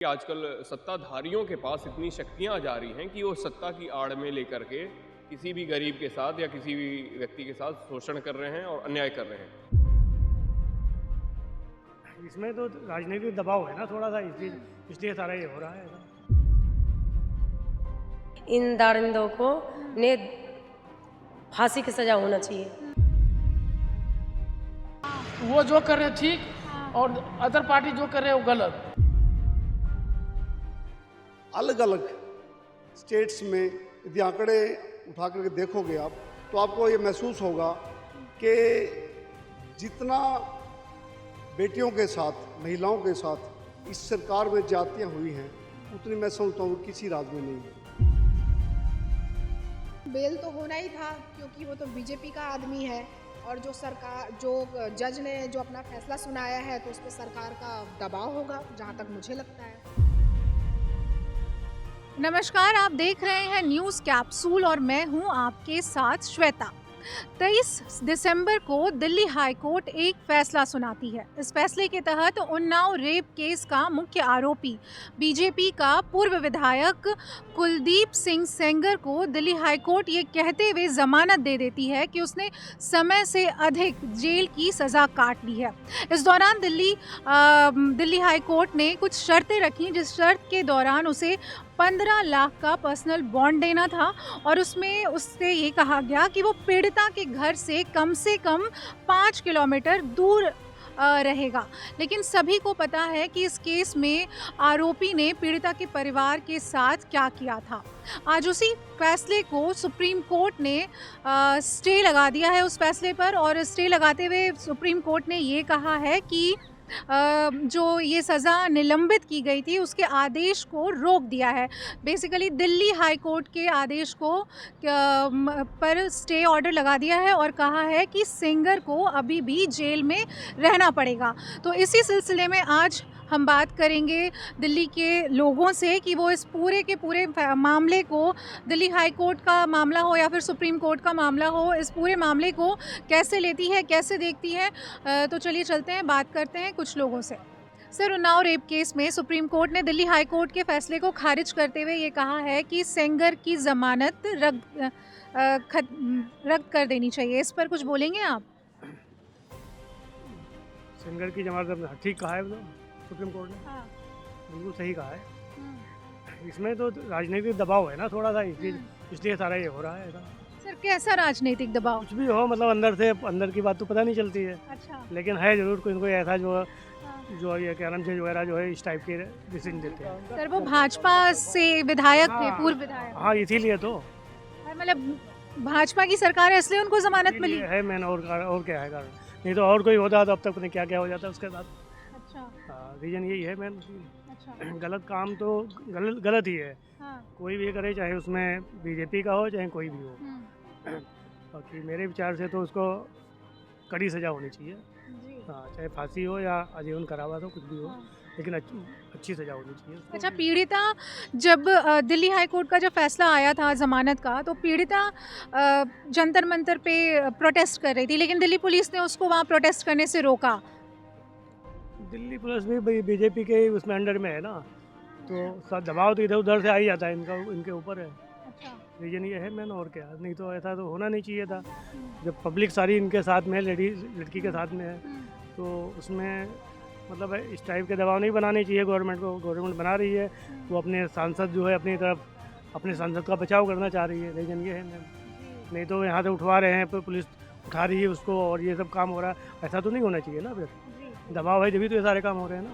कि आजकल सत्ताधारियों के पास इतनी शक्तियां आ जा रही हैं कि वो सत्ता की आड़ में लेकर के किसी भी गरीब के साथ या किसी भी व्यक्ति के साथ शोषण कर रहे हैं और अन्याय कर रहे हैं। इसमें तो राजनीतिक दबाव है ना थोड़ा सा, इसलिए इसलिए सारा ये हो रहा है ऐसा। इन दारिंदों को ने फांसी की सजा होना चाहिए। वो जो कर रहे हैं ठीक और अदर पार्टी जो कर रहे हैं वो गलत। अलग अलग स्टेट्स में यदि आंकड़े उठा करके देखोगे आप, तो आपको ये महसूस होगा कि जितना बेटियों के साथ, महिलाओं के साथ इस सरकार में जातियाँ हुई हैं, उतनी मैं समझता हूँ किसी राज्य में नहीं है। बेल तो होना ही था क्योंकि वो तो बीजेपी का आदमी है और जो जज ने जो अपना फैसला सुनाया है तो उस पर सरकार का दबाव होगा, जहाँ तक मुझे लगता है। नमस्कार, आप देख रहे हैं न्यूज़ कैप्सूल और मैं हूं आपके साथ श्वेता। 23 दिसंबर को दिल्ली हाई कोर्ट एक फैसला सुनाती है। इस फैसले के तहत उन्नाव रेप केस का मुख्य आरोपी बीजेपी का पूर्व विधायक कुलदीप सिंह सेंगर को दिल्ली हाई कोर्ट ये कहते हुए जमानत दे देती है कि उसने समय से अधिक जेल की सज़ा काट ली है। इस दौरान दिल्ली हाई कोर्ट ने कुछ शर्तें रखी, जिस शर्त के दौरान उसे 15 लाख का पर्सनल बॉन्ड देना था और उसमें उससे ये कहा गया कि वो पीड़िता के घर से कम 5 किलोमीटर दूर रहेगा। लेकिन सभी को पता है कि इस केस में आरोपी ने पीड़िता के परिवार के साथ क्या किया था। आज उसी फैसले को सुप्रीम कोर्ट ने स्टे लगा दिया है उस फैसले पर, और स्टे लगाते हुए सुप्रीम कोर्ट ने ये कहा है कि जो ये सज़ा निलंबित की गई थी उसके आदेश को रोक दिया है। बेसिकली दिल्ली हाई कोर्ट के आदेश को पर स्टे ऑर्डर लगा दिया है और कहा है कि सेंगर को अभी भी जेल में रहना पड़ेगा। तो इसी सिलसिले में आज हम बात करेंगे दिल्ली के लोगों से कि वो इस पूरे के पूरे मामले को, दिल्ली हाई कोर्ट का मामला हो या फिर सुप्रीम कोर्ट का मामला हो, इस पूरे मामले को कैसे लेती है, कैसे देखती है। तो चलिए चलते हैं, बात करते हैं कुछ लोगों से। सर, उन्नाव रेप केस में सुप्रीम कोर्ट ने दिल्ली हाई कोर्ट के फैसले को खारिज करते हुए ये कहा है कि सेंगर की ज़मानत रद्द कर देनी चाहिए। इस पर कुछ बोलेंगे आप? सेंगर की जमानत ठीक कहा है सुप्रीम कोर्ट ने। हाँ। बिल्कुल सही कहा है। इसमें तो राजनीतिक दबाव है ना थोड़ा सा, इसलिए सारा ये हो रहा है ऐसा। सर, कैसा राजनीतिक दबाव? कुछ भी हो, मतलब अंदर की बात तो पता नहीं चलती है। अच्छा। लेकिन है जरूर कोई ऐसा जो ये क्या नाम जज वगैरह जो है इस टाइप के डिसीजन देते हैं। सर, वो भाजपा से विधायक थे, पूर्व विधायक। हाँ, इसीलिए तो मतलब भाजपा की सरकार है इसलिए उनको जमानत मिली है। मैंने और क्या है कारण, नहीं तो और कोई होता तो अब तक क्या क्या हो जाता उसके साथ। अच्छा। हाँ, रीजन यही है मैन। अच्छा। गलत काम तो गलत ही है। हाँ। कोई भी करे, चाहे उसमें बीजेपी का हो चाहे कोई भी हो। बाकी मेरे विचार से तो उसको कड़ी सजा होनी चाहिए। हाँ, चाहे फांसी हो या आजीवन कारावास हो, कुछ भी हो। हाँ। लेकिन अच्छी सजा होनी चाहिए। अच्छा, पीड़िता जब दिल्ली हाई कोर्ट का जब फैसला आया था जमानत का, तो पीड़िता जंतर मंतर पे प्रोटेस्ट कर रही थी, लेकिन दिल्ली पुलिस ने उसको वहाँ प्रोटेस्ट करने से रोका। दिल्ली पुलिस भी बीजेपी के उसमें अंडर में है ना, तो दबाव तो इधर उधर से आ ही जाता है, इनके ऊपर है। अच्छा। रीजन ये है मैन, और क्या। नहीं तो ऐसा तो होना नहीं चाहिए था। जब पब्लिक सारी इनके साथ में, लड़की के साथ में है, तो उसमें मतलब इस टाइप के दबाव नहीं बनाने चाहिए गवर्नमेंट को। गवर्नमेंट बना रही है, वो अपने सांसद जो है अपनी तरफ अपने सांसद का बचाव करना चाह रही है। रीजन ये है मैम, नहीं तो यहाँ से उठवा रहे हैं, पुलिस उठा रही है उसको और ये सब काम हो रहा है। ऐसा तो नहीं होना चाहिए ना। फिर दबाव है जब तो ये सारे काम हो रहे हैं ना।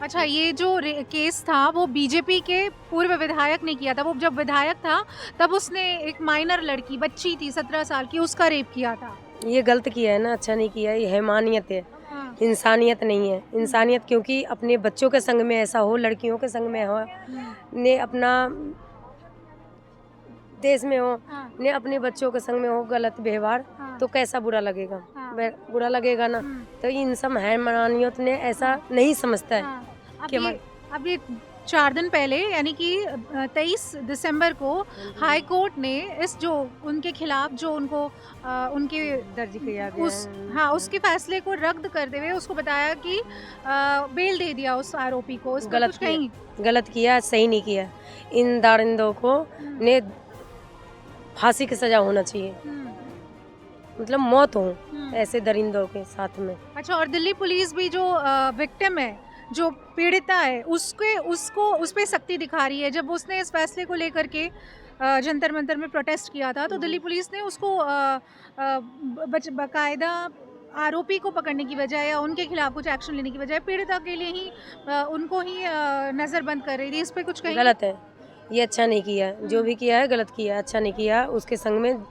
अच्छा, ये जो केस था वो बीजेपी के पूर्व विधायक ने किया था। वो जब विधायक था तब उसने एक माइनर लड़की, बच्ची थी 17 साल की, उसका रेप किया था। ये गलत किया है ना, अच्छा नहीं किया। ये हैवानियत है। हाँ। इंसानियत नहीं है। इंसानियत क्योंकि अपने बच्चों के संग में ऐसा हो, लड़कियों के संग में हो, ने अपना देश में हो, हाँ। ने अपने बच्चों के संग में हो गलत व्यवहार, हाँ। तो कैसा बुरा लगेगा। हाँ। बुरा लगेगा ना। तो इन सब हैवानियत ने ऐसा नहीं समझता है। हाँ। कि अब ये 4 दिन पहले यानी कि 23 दिसंबर को हाई कोर्ट ने इस जो उनके खिलाफ जो उनको उनके दर्ज किया गया उस उसके फैसले को रद्द करते हुए उसको बताया कि बेल दे दिया उस आरोपी को। इस पर कुछ कहेंगी? गलत किया, सही नहीं किया। इन दारिंदों को ने फांसी की सजा होना चाहिए, मतलब मौत हो ऐसे दरिंदों के साथ में। अच्छा, और दिल्ली पुलिस भी जो विक्टिम है, जो पीड़िता है, उस पे सख्ती दिखा रही है। जब उसने इस फैसले को लेकर के जंतर मंतर में प्रोटेस्ट किया था तो दिल्ली पुलिस ने उसको बाकायदा आरोपी को पकड़ने की बजाय या उनके खिलाफ कुछ एक्शन लेने की बजाय पीड़िता के लिए ही उनको ही नज़रबंद कर रही थी। इस पे कुछ कहेंगे? गलत है, ये अच्छा नहीं किया, जो भी किया है गलत किया, अच्छा नहीं किया। उसके संग में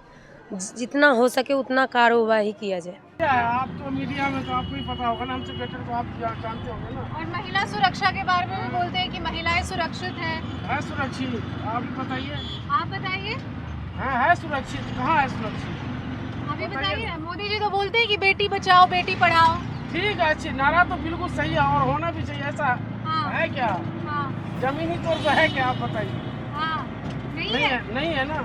जितना हो सके उतना कार्रवाई किया जाए। क्या है, आप तो मीडिया में तो आपको ही पता होगा ना, हमसे बेटर तो आप जानते होंगे ना। और महिला सुरक्षा के बारे में भी बोलते हैं कि महिलाएं सुरक्षित हैं। है सुरक्षित, आप ही बताइए। आप बताइए। है सुरक्षित, कहाँ है सुरक्षित? अभी बताइए। मोदी जी तो बोलते हैं कि बेटी बचाओ बेटी पढ़ाओ। ठीक है, अच्छी नारा तो बिल्कुल सही है और होना भी चाहिए। ऐसा है क्या? जमीनी तौर पर है क्या, आप बताइए। नहीं है ना।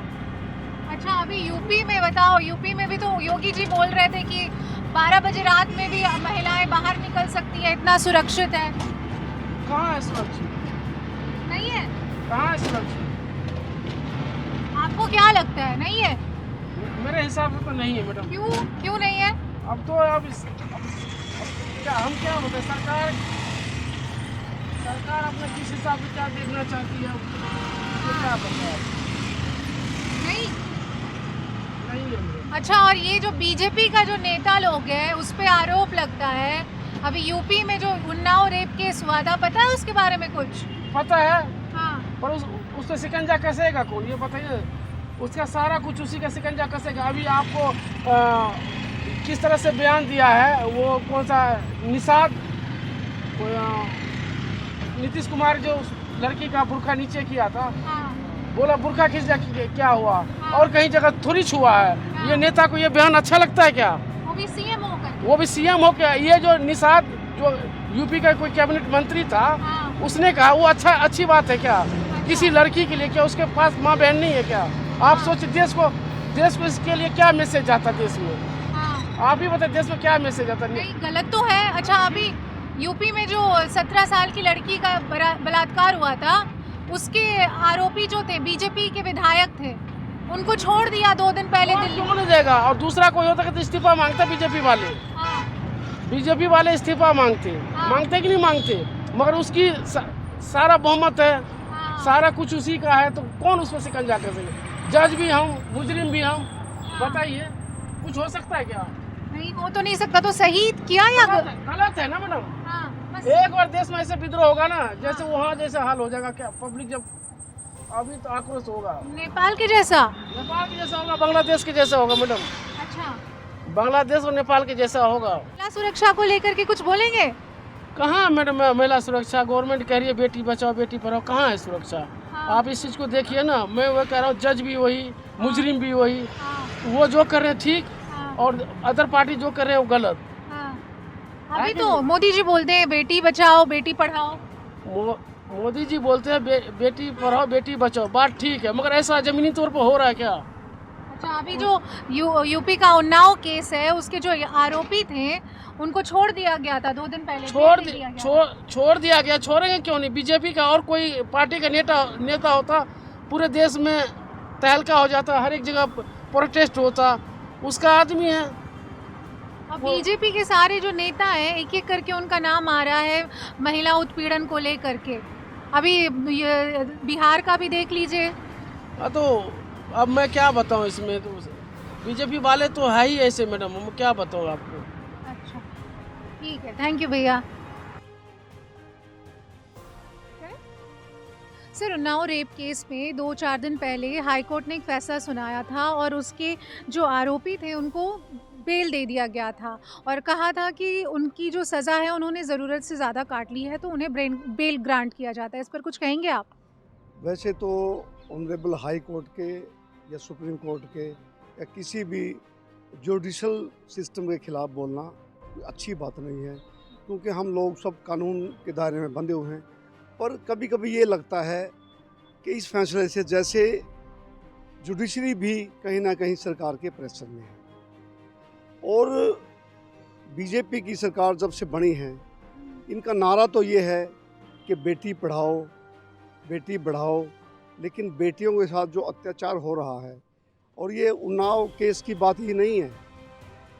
अच्छा, अभी यूपी में बताओ, यूपी में भी तो योगी जी बोल रहे थे कि 12 बजे रात में भी महिलाएं बाहर निकल सकती है, इतना सुरक्षित है। कहाँ है सुरक्षित? नहीं है। कहाँ है सुरक्षित? आपको क्या लगता है? नहीं है? मेरे हिसाब से तो नहीं है मैडम। क्यों नहीं है? अब तो अब क्या हम क्या बताए, सरकार अपने किस हिसाब से क्या देखना चाहती है, तो क्या बताए? नहीं है। अच्छा, और ये जो बीजेपी का जो नेता लोग है उस पे आरोप लगता है, अभी यूपी में जो उन्नाव रेप केस हुआ था, पता है उसके बारे में कुछ? पता है। हाँ। पर उस पे शिकंजा कसेगा कौन, ये बताइए। उसका सारा कुछ उसी का शिकंजा कसेगा। अभी आपको किस तरह से बयान दिया है, वो कौन सा निषाद, नीतीश कुमार जो उस लड़की का बुर्का नीचे किया था, बोला बुर्का खींच क्या हुआ, और कहीं जगह थोड़ी छुआ है। ये नेता को ये बयान अच्छा लगता है क्या? वो भी सीएम होकर। वो भी सीएम हो क्या? ये जो निषाद जो यूपी का कोई कैबिनेट मंत्री था, उसने कहा वो अच्छी बात है क्या? किसी लड़की के लिए क्या उसके पास माँ बहन नहीं है क्या? आप सोचिए देश को इसके लिए क्या मैसेज आता देश में? आप ही बताइए देश में क्या मैसेज आता? नहीं, गलत तो है। अच्छा, अभी यूपी में जो 17 साल की लड़की का बलात्कार हुआ था, उसके आरोपी जो थे बीजेपी के विधायक थे, उनको छोड़ दिया 2 दिन पहले दिल्ली। क्यों नहीं देगा? और दूसरा कोई होता तो इस्तीफा मांगता बीजेपी वाले। बीजेपी वाले इस्तीफा मांगते कि नहीं मांगते? मगर उसकी सारा बहुमत है, सारा कुछ उसी का है, तो कौन उसमें शिकंजा कर सके? जज भी हम, मुजरिम भी हम, बताइए कुछ हो सकता है क्या? नहीं, हो तो नहीं सकता। तो सही किया या गलत है ना मैडम? एक बार देश में ऐसे विद्रोह होगा ना, जैसे वहाँ जैसे हाल हो जाएगा क्या? पब्लिक जब अभी तो आक्रोश होगा। नेपाल के जैसा होगा, बांग्लादेश के जैसा होगा मैडम। अच्छा, बांग्लादेश और नेपाल के जैसा होगा। महिला सुरक्षा को लेकर के कुछ बोलेंगे? कहाँ मैडम महिला सुरक्षा? गवर्नमेंट कह रही है बेटी बचाओ बेटी पढ़ाओ, कहाँ है सुरक्षा? आप इस चीज़ को देखिए ना। मैं वो कह रहा हूँ, जज भी वही, मुजरिम भी वही। वो जो कर रहे हैं ठीक, और अदर पार्टी जो कर रहे हैं वो गलत। अभी तो मोदी जी बोलते हैं बेटी बचाओ बेटी पढ़ाओ। मोदी जी बोलते हैं बेटी पढ़ाओ बेटी बचाओ, बात ठीक है, मगर ऐसा जमीनी तौर पर हो रहा है क्या? अच्छा, अभी जो यूपी का उन्नाव केस है, उसके जो आरोपी थे उनको छोड़ दिया गया था 2 दिन पहले। छोड़ दिया गया। छोड़ेंगे क्यों नहीं? बीजेपी का और कोई पार्टी का नेता होता, पूरे देश में तहलका हो जाता, हर एक जगह प्रोटेस्ट होता। उसका आदमी है। अब बीजेपी के सारे जो नेता हैं, एक एक करके उनका नाम आ रहा है महिला उत्पीड़न को लेकर के। अभी बिहार का भी देख लीजिए। तो अब मैं क्या बताऊं इसमें, तो बीजेपी वाले तो है ही ऐसे मैडम, मैं क्या बताऊं आपको। अच्छा, ठीक है, थैंक यू भैया। सर, उन्नाव रेप केस में 2-4 दिन पहले हाईकोर्ट ने एक फैसला सुनाया था और उसके जो आरोपी थे उनको बेल दे दिया गया था और कहा था कि उनकी जो सज़ा है उन्होंने ज़रूरत से ज़्यादा काट ली है, तो उन्हें बेल ग्रांट किया जाता है। इस पर कुछ कहेंगे आप? वैसे तो ऑनरेबल हाई कोर्ट के या सुप्रीम कोर्ट के या किसी भी जुडिशल सिस्टम के खिलाफ बोलना अच्छी बात नहीं है, क्योंकि हम लोग सब कानून के दायरे में बंधे हुए हैं पर कभी कभी ये लगता है कि इस फैसले से जैसे जुडिशरी भी कहीं ना कहीं सरकार के प्रेशर में है। और बीजेपी की सरकार जब से बनी है, इनका नारा तो ये है कि बेटी बढ़ाओ, लेकिन बेटियों के साथ जो अत्याचार हो रहा है, और ये उन्नाव केस की बात ही नहीं है,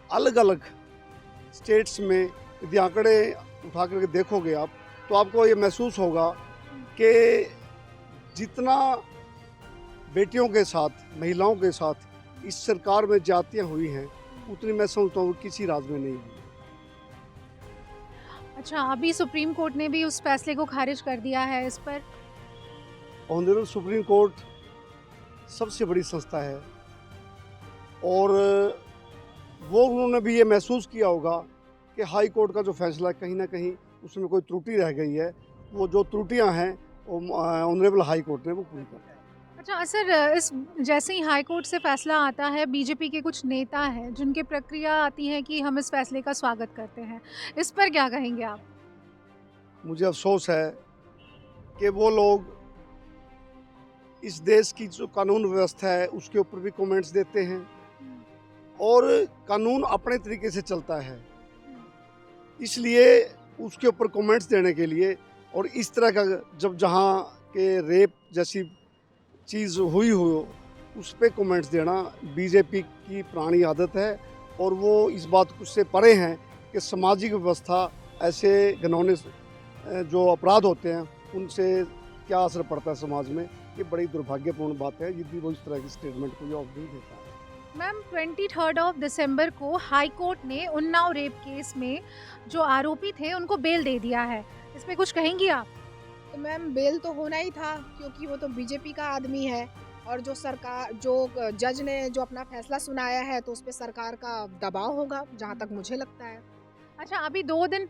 अलग अलग स्टेट्स में यदि आंकड़े उठा करके देखोगे आप, तो आपको ये महसूस होगा कि जितना बेटियों के साथ, महिलाओं के साथ इस सरकार में ज्यादतियाँ हुई हैं, उतनी मैं समझता हूँ किसी राज्य में नहीं हुई। अच्छा, अभी सुप्रीम कोर्ट ने भी उस फैसले को खारिज कर दिया है। इस पर ऑनरेबल सुप्रीम कोर्ट सबसे बड़ी संस्था है, और वो उन्होंने भी ये महसूस किया होगा कि हाई कोर्ट का जो फैसला है, कहीं ना कहीं उसमें कोई त्रुटि रह गई है। वो जो त्रुटियां हैं वो ऑनरेबल हाई कोर्ट ने वो पूरी कर दी। अच्छा सर, इस जैसे ही हाई कोर्ट से फैसला आता है, बीजेपी के कुछ नेता हैं जिनकी प्रक्रिया आती है कि हम इस फैसले का स्वागत करते हैं, इस पर क्या कहेंगे आप? मुझे अफसोस है कि वो लोग इस देश की जो कानून व्यवस्था है उसके ऊपर भी कमेंट्स देते हैं, और कानून अपने तरीके से चलता है, इसलिए उसके ऊपर कमेंट्स देने के लिए, और इस तरह का जब जहाँ के रेप जैसी चीज़ हुई हो उस पर कमेंट्स देना बीजेपी की पुरानी आदत है। और वो इस बात से परे हैं कि सामाजिक व्यवस्था, ऐसे घिनौने जो अपराध होते हैं उनसे क्या असर पड़ता है समाज में, ये बड़ी दुर्भाग्यपूर्ण बात है यदि वो इस तरह की स्टेटमेंट को जवाब नहीं देता है। मैम, 23 दिसंबर को हाई कोर्ट ने उन्नाव रेप केस में जो आरोपी थे उनको बेल दे दिया है, इस पर कुछ कहेंगी आप? तो मैम, बेल तो होना ही था, क्योंकि वो तो बीजेपी का आदमी है, और जो जज ने जो अपना फैसला सुनाया है, तो उस पर सरकार का दबाव होगा, जहाँ तक मुझे लगता है। अच्छा, अभी 2 दिन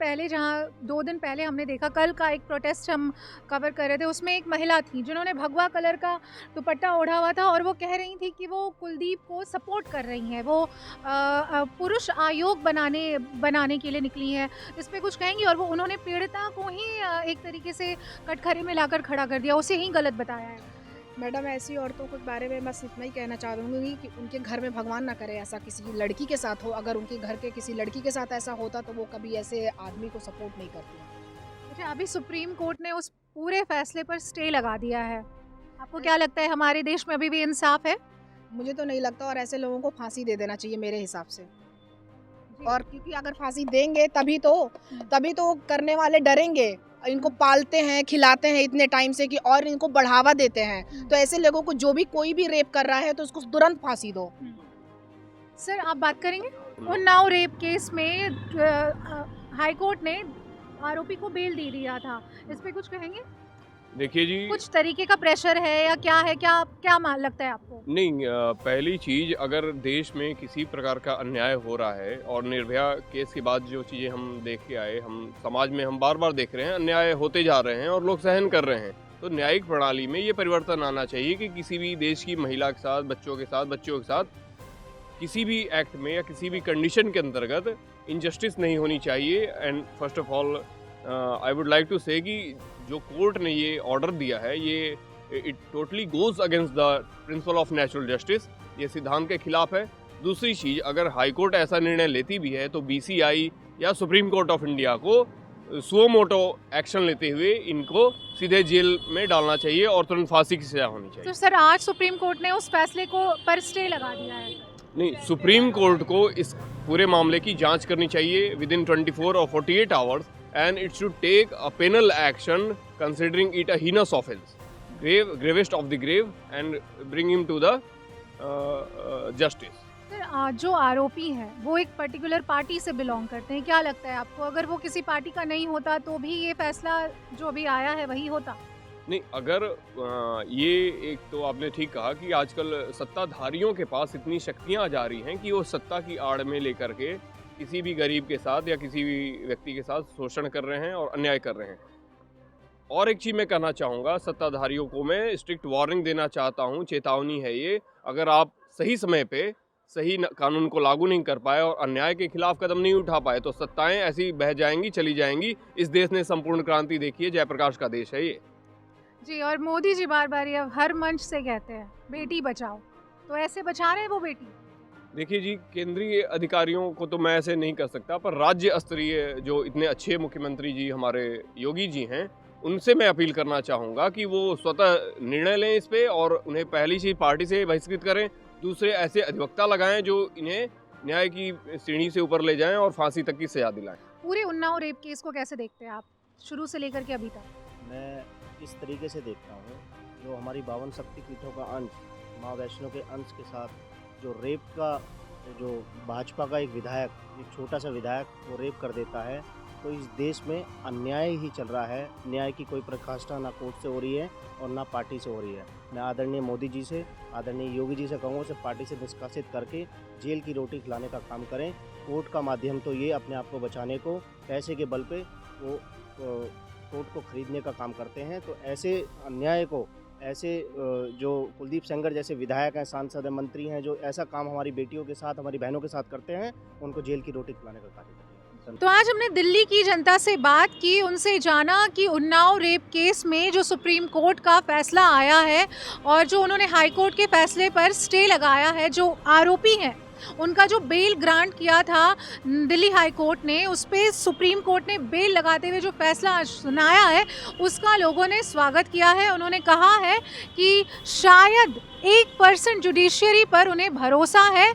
पहले हमने देखा, कल का एक प्रोटेस्ट हम कवर कर रहे थे, उसमें एक महिला थी जिन्होंने भगवा कलर का दुपट्टा ओढ़ा हुआ था, और वो कह रही थी कि वो कुलदीप को सपोर्ट कर रही हैं, वो पुरुष आयोग बनाने के लिए निकली हैं, इस पे कुछ कहेंगी? और वो उन्होंने पीड़िता को ही एक तरीके से कटघरे में लाकर खड़ा कर दिया, उसे ही गलत बताया है। मैडम, ऐसी औरतों के बारे में बस इतना ही कहना चाहूँगी कि उनके घर में भगवान ना करे ऐसा किसी लड़की के साथ हो। अगर उनके घर के किसी लड़की के साथ ऐसा होता तो वो कभी ऐसे आदमी को सपोर्ट नहीं करती। अच्छा, अभी सुप्रीम कोर्ट ने उस पूरे फैसले पर स्टे लगा दिया है, आपको क्या लगता है हमारे देश में अभी भी इंसाफ है? मुझे तो नहीं लगता, और ऐसे लोगों को फांसी दे देना चाहिए मेरे हिसाब से। और क्योंकि अगर फांसी देंगे तभी तो करने वाले डरेंगे। इनको पालते हैं, खिलाते हैं इतने टाइम से कि, और इनको बढ़ावा देते हैं, तो ऐसे लोगों को, जो भी कोई भी रेप कर रहा है तो उसको तुरंत फांसी दो। सर, आप बात करेंगे? उन्नाव रेप केस में हाई कोर्ट ने आरोपी को बेल दे दिया था, इस पे कुछ कहेंगे? देखिए जी, कुछ तरीके का प्रेशर है या क्या है, क्या लगता है आपको? नहीं, पहली चीज़, अगर देश में किसी प्रकार का अन्याय हो रहा है, और निर्भया केस के बाद जो चीज़ें हम देख के आए, हम समाज में हम बार बार देख रहे हैं, अन्याय होते जा रहे हैं और लोग सहन कर रहे हैं, तो न्यायिक प्रणाली में ये परिवर्तन आना चाहिए कि किसी भी देश की महिला के साथ, बच्चों के साथ किसी भी एक्ट में या किसी भी कंडीशन के अंतर्गत इनजस्टिस नहीं होनी चाहिए। And first of all I would like to say कि जो कोर्ट ने ये ऑर्डर दिया है, ये it totally goes against the principle of natural justice, ये सिद्धांत के खिलाफ है। दूसरी चीज़, अगर हाई कोर्ट ऐसा निर्णय लेती भी है तो बीसीआई या सुप्रीम कोर्ट ऑफ इंडिया को सुओ मोटो एक्शन लेते हुए इनको सीधे जेल में डालना चाहिए और तुरंत फांसी की सजा होनी चाहिए। तो सर, आज सुप्रीम कोर्ट ने उस फैसले को पर स्टे लगा दिया है। नहीं, सुप्रीम कोर्ट को इस पूरे मामले की जांच करनी चाहिए विदिन 24 और 48 hours, and it should take a penal action considering it a heinous offense, gravest of the grave, and bring him to the justice. Sir, जो आरोपी हैं वो एक पर्टिकुलर पार्टी से बिलोंग करते हैं, क्या लगता है आपको, अगर वो किसी पार्टी का नहीं होता तो भी ये फैसला जो अभी आया है वही होता? नहीं, अगर ये, एक तो आपने ठीक कहा कि आजकल सत्ताधारियों के पास इतनी शक्तियां जा रही हैं कि वो सत्ता की आड़ में लेकर के किसी भी गरीब के साथ या किसी भी व्यक्ति के साथ शोषण कर रहे हैं और अन्याय कर रहे हैं। और एक चीज़ मैं कहना चाहूँगा, सत्ताधारियों को मैं स्ट्रिक्ट वार्निंग देना चाहता हूँ, चेतावनी है ये, अगर आप सही समय पे सही कानून को लागू नहीं कर पाए और अन्याय के खिलाफ कदम नहीं उठा पाए तो सत्ताएं ऐसी बह जाएंगी, चली जाएंगी। इस देश ने संपूर्ण क्रांति देखी है, जयप्रकाश का देश है ये। जी, और मोदी जी बार बार ये हर मंच से कहते हैं बेटी बचाओ, तो ऐसे बचा रहे हैं वो बेटी? देखिए जी, केंद्रीय अधिकारियों को तो मैं ऐसे नहीं कर सकता, पर राज्य स्तरीय जो इतने अच्छे मुख्यमंत्री जी हमारे योगी जी हैं, उनसे मैं अपील करना चाहूँगा कि वो स्वतः निर्णय लें इस पे और उन्हें पहली चीज पार्टी से बहिष्कृत करें। दूसरे ऐसे अधिवक्ता लगाएं जो इन्हें न्याय की सीढ़ी से ऊपर ले जाएं और फांसी तक की सजा दिलाएं। पूरे उन्नाव रेप केस को कैसे देखते हैं आप, शुरू से लेकर के अभी तक? मैं इस तरीके से देखता हूँ, जो हमारी 52 शक्तिपीठों का अंश, माँ वैष्णो के अंश के साथ जो रेप का, जो भाजपा का एक विधायक, एक छोटा सा विधायक वो रेप कर देता है, तो इस देश में अन्याय ही चल रहा है। न्याय की कोई प्रकाष्ठा ना कोर्ट से हो रही है और ना पार्टी से हो रही है। मैं आदरणीय मोदी जी से, आदरणीय योगी जी से कहूँगा, उसे पार्टी से निष्कासित करके जेल की रोटी खिलाने का काम करें। कोर्ट का माध्यम तो ये अपने आप को बचाने को पैसे के बल पे वो कोर्ट को खरीदने का काम करते हैं। तो ऐसे अन्याय को, ऐसे जो कुलदीप सेंगर जैसे विधायक हैं, सांसद हैं, मंत्री हैं, जो ऐसा काम हमारी बेटियों के साथ, हमारी बहनों के साथ करते हैं, उनको जेल की रोटी खिलाने का कार्य करें। तो आज हमने दिल्ली की जनता से बात की, उनसे जाना कि उन्नाव रेप केस में जो सुप्रीम कोर्ट का फैसला आया है और जो उन्होंने हाई कोर्ट के फैसले पर स्टे लगाया है, जो आरोपी हैं उनका जो बेल ग्रांट किया था दिल्ली हाई कोर्ट ने, उस पे सुप्रीम कोर्ट ने बेल लगाते हुए जो फैसला सुनाया है उसका लोगों ने स्वागत किया है। उन्होंने कहा है कि शायद 1% जुडिशियरी पर उन्हें भरोसा है,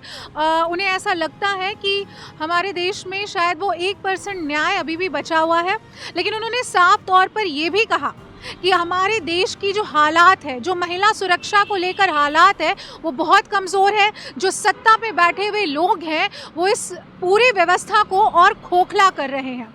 उन्हें ऐसा लगता है कि हमारे देश में शायद वो 1% न्याय अभी भी बचा हुआ है। लेकिन उन्होंने साफ तौर पर ये भी कहा कि हमारे देश की जो हालात है, जो महिला सुरक्षा को लेकर हालात है, वो बहुत कमज़ोर है। जो सत्ता पे बैठे हुए लोग हैं वो इस पूरी व्यवस्था को और खोखला कर रहे हैं।